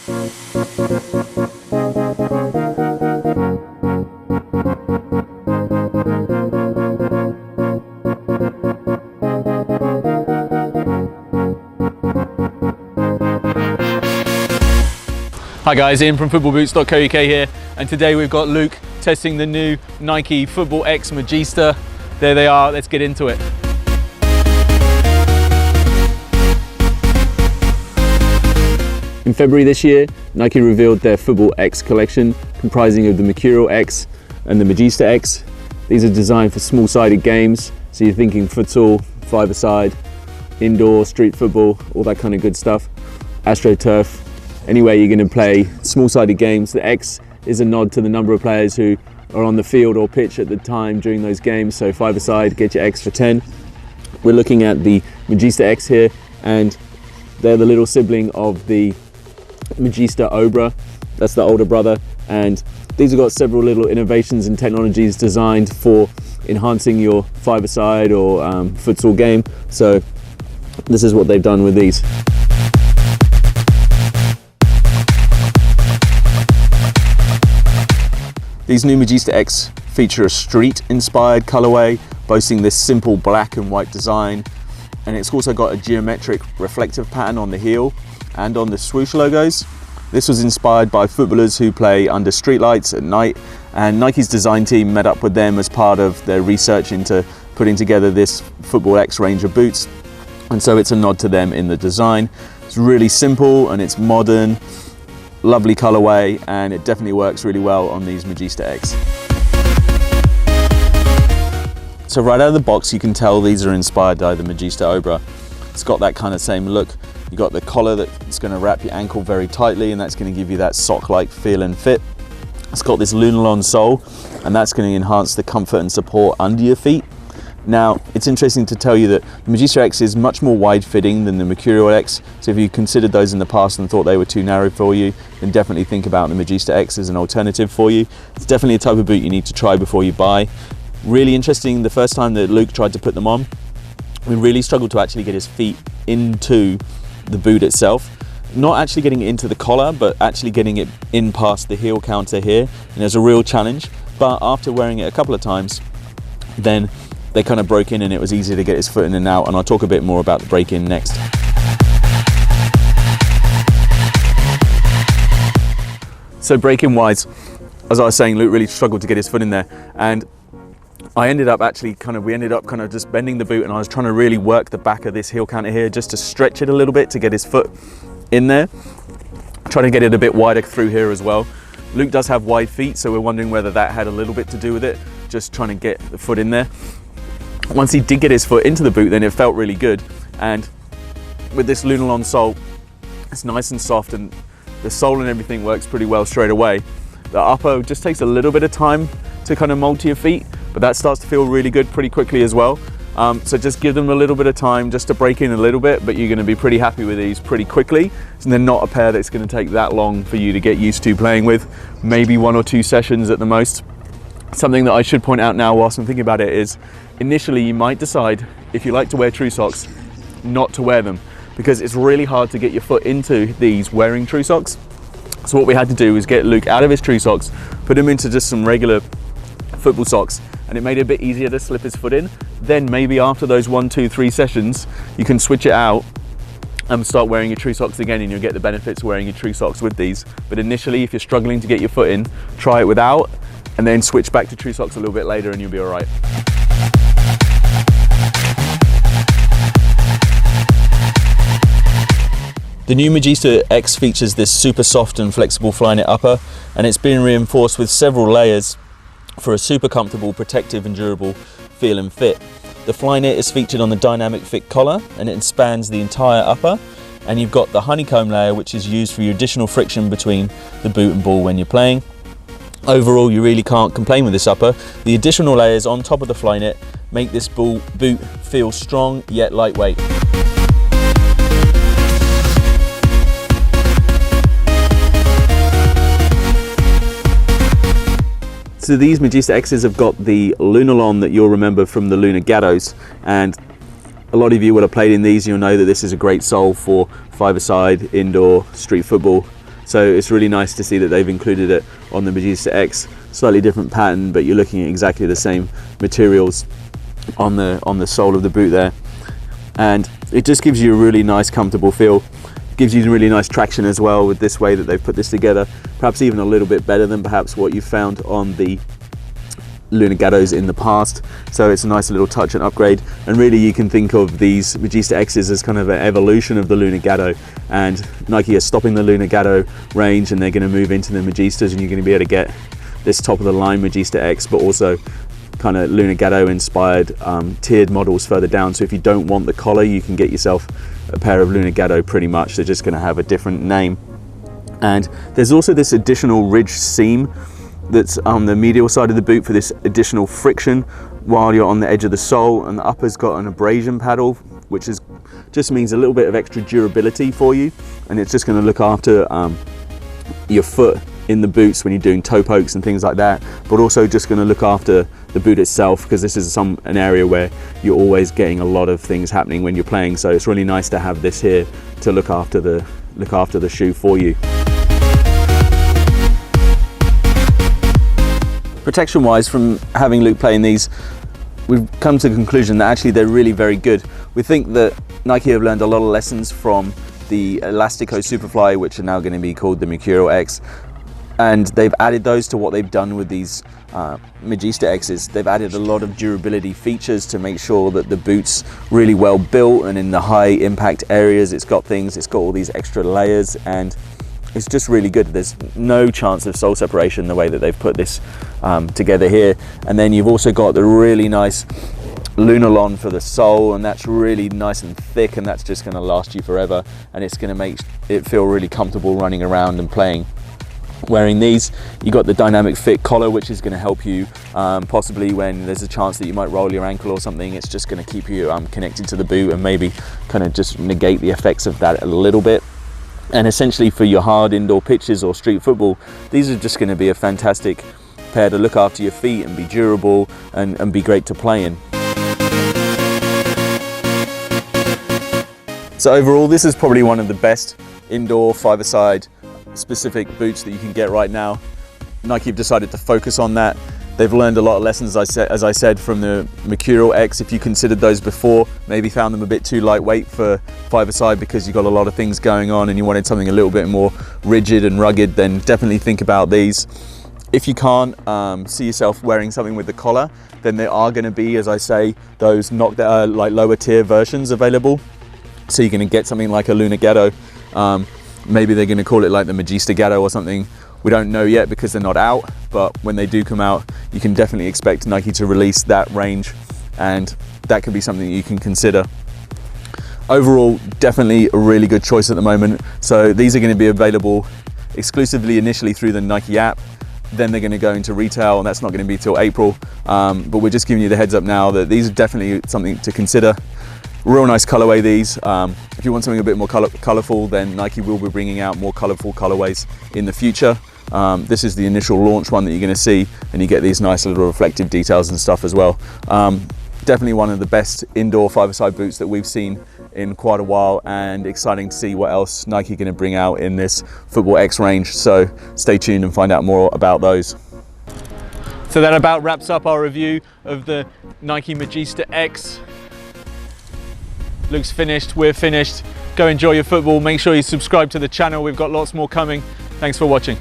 Hi guys, Ian from footballboots.co.uk here, and today we've got Luke testing the new Nike FootballX Magista. There they are, let's get into it. In February this year, Nike revealed their FootballX collection, comprising of the Mercurial X and the MagistaX. These are designed for small-sided games, so you're thinking futsal, five-a-side, indoor, street football, all that kind of good stuff, AstroTurf. Anyway, you're going to play small-sided games. The X is a nod to the number of players who are on the field or pitch at the time during those games. So five-a-side, get your X for 10. We're looking at the MagistaX here, and they're the little sibling of the Magista Obra. That's the older brother, and these have got several little innovations and technologies designed for enhancing your five-a-side or futsal game. So this is what they've done with these. These new MagistaX feature a street-inspired colorway, boasting this simple black and white design, and it's also got a geometric reflective pattern on the heel and on the swoosh logos. This was inspired by footballers who play under streetlights at night, and Nike's design team met up with them as part of their research into putting together this FootballX range of boots, and so it's a nod to them in the design. It's really simple and it's modern. Lovely colorway, and it definitely works really well on these MagistaX. So right out of the box you can tell these are inspired by the Magista Obra. It's got that kind of same look. You've got the collar that's going to wrap your ankle very tightly, and that's going to give you that sock-like feel and fit. It's got this Lunarlon sole, and that's going to enhance the comfort and support under your feet. Now, it's interesting to tell you that the MagistaX is much more wide-fitting than the Mercurial X, so if you considered those in the past and thought they were too narrow for you, then definitely think about the MagistaX as an alternative for you. It's definitely a type of boot you need to try before you buy. Really interesting, the first time that Luke tried to put them on, we really struggled to actually get his feet into the boot itself. Not actually getting it into the collar, but actually getting it in past the heel counter here, and there's a real challenge. But after wearing it a couple of times, then they kind of broke in and it was easy to get his foot in and out, and I'll talk a bit more about the break-in next. So break-in wise, as I was saying, Luke really struggled to get his foot in there, and we ended up just bending the boot, and I was trying to really work the back of this heel counter here just to stretch it a little bit to get his foot in there. Trying to get it a bit wider through here as well. Luke does have wide feet, so we're wondering whether that had a little bit to do with it, just trying to get the foot in there. Once he did get his foot into the boot, then it felt really good, and with this Lunarlon sole, it's nice and soft, and the sole and everything works pretty well straight away. The upper just takes a little bit of time to kind of mold to your feet, but that starts to feel really good pretty quickly as well. So just give them a little bit of time just to break in a little bit, but you're going to be pretty happy with these pretty quickly. And they're not a pair that's going to take that long for you to get used to playing with, maybe 1 or 2 sessions at the most. Something that I should point out now whilst I'm thinking about it is, initially you might decide, if you like to wear true socks, not to wear them, because it's really hard to get your foot into these wearing true socks. So what we had to do was get Luke out of his true socks, put him into just some regular football socks, and it made it a bit easier to slip his foot in. Then maybe after those 1, 2, 3 sessions, you can switch it out and start wearing your true socks again, and you'll get the benefits of wearing your true socks with these. But initially, if you're struggling to get your foot in, try it without, and then switch back to true socks a little bit later and you'll be all right. The new MagistaX features this super soft and flexible FlyKnit upper, and it's been reinforced with several layers for a super comfortable, protective and durable feel and fit. The FlyKnit is featured on the dynamic fit collar, and it spans the entire upper, and you've got the honeycomb layer, which is used for your additional friction between the boot and ball when you're playing. Overall, you really can't complain with this upper. The additional layers on top of the FlyKnit make this boot feel strong yet lightweight. So these MagistaXs have got the Lunarlon that you'll remember from the Lunar Gattos, and a lot of you will have played in these, and you'll know that this is a great sole for five-a-side, indoor, street football. So it's really nice to see that they've included it on the MagistaX. Slightly different pattern, but you're looking at exactly the same materials on the sole of the boot there, and it just gives you a really nice comfortable feel. Gives you really nice traction as well with this way that they've put this together, perhaps even a little bit better than perhaps what you found on the Lunagattos in the past. So it's a nice little touch and upgrade, and really you can think of these MagistaXs as kind of an evolution of the Lunagatto, and Nike are stopping the Lunagatto range and they're going to move into the Magistas, and you're going to be able to get this top of the line MagistaX, but also kind of Lunagatto inspired tiered models further down. So if you don't want the collar, you can get yourself a pair of Lunagatto pretty much. They're just going to have a different name. And there's also this additional ridge seam that's on the medial side of the boot for this additional friction while you're on the edge of the sole, and the upper's got an abrasion paddle, which is just means a little bit of extra durability for you, and it's just going to look after your foot in the boots when you're doing toe pokes and things like that, but also just going to look after the boot itself, because this is an area where you're always getting a lot of things happening when you're playing. So it's really nice to have this here to look after the shoe for you. Protection wise, from having Luke playing these, we've come to the conclusion that actually they're really very good. We think that Nike have learned a lot of lessons from the Elastico Superfly, which are now going to be called the Mercurial X, and they've added those to what they've done with these MagistaXs. They've added a lot of durability features to make sure that the boot's really well built, and in the high impact areas it's got all these extra layers, and it's just really good. There's no chance of sole separation the way that they've put this together here. And then you've also got the really nice Lunarlon for the sole, and that's really nice and thick, and that's just going to last you forever, and it's going to make it feel really comfortable running around and playing. Wearing these, you got the dynamic fit collar, which is going to help you possibly when there's a chance that you might roll your ankle or something. It's just going to keep you connected to the boot and maybe kind of just negate the effects of that a little bit. And essentially for your hard indoor pitches or street football, these are just going to be a fantastic pair to look after your feet and be durable and be great to play in. So overall, this is probably one of the best indoor five-a-side specific boots that you can get right now. Nike have decided to focus on that. They've learned a lot of lessons, as I said, from the Mercurial X. If you considered those before, maybe found them a bit too lightweight for five-a-side because you've got a lot of things going on and you wanted something a little bit more rigid and rugged, then definitely think about these. If you can't see yourself wearing something with the collar, then there are going to be, as I say, those like lower tier versions available. So you're going to get something like a Lunagatto. Maybe they're going to call it like the Magista Gatto or something. We don't know yet because they're not out, but when they do come out, you can definitely expect Nike to release that range, and that could be something you can consider. Overall, definitely a really good choice at the moment. So these are going to be available exclusively initially through the Nike app. Then they're going to go into retail, and that's not going to be till April. But we're just giving you the heads up now that these are definitely something to consider. Real nice colorway these. If you want something a bit more colorful, then Nike will be bringing out more colorful colorways in the future. This is the initial launch one that you're going to see, and you get these nice little reflective details and stuff as well. Definitely one of the best indoor five-a-side boots that we've seen in quite a while, and exciting to see what else Nike are going to bring out in this FootballX range. So stay tuned and find out more about those. So that about wraps up our review of the Nike MagistaX. Luke's finished, we're finished. Go enjoy your football. Make sure you subscribe to the channel. We've got lots more coming. Thanks for watching.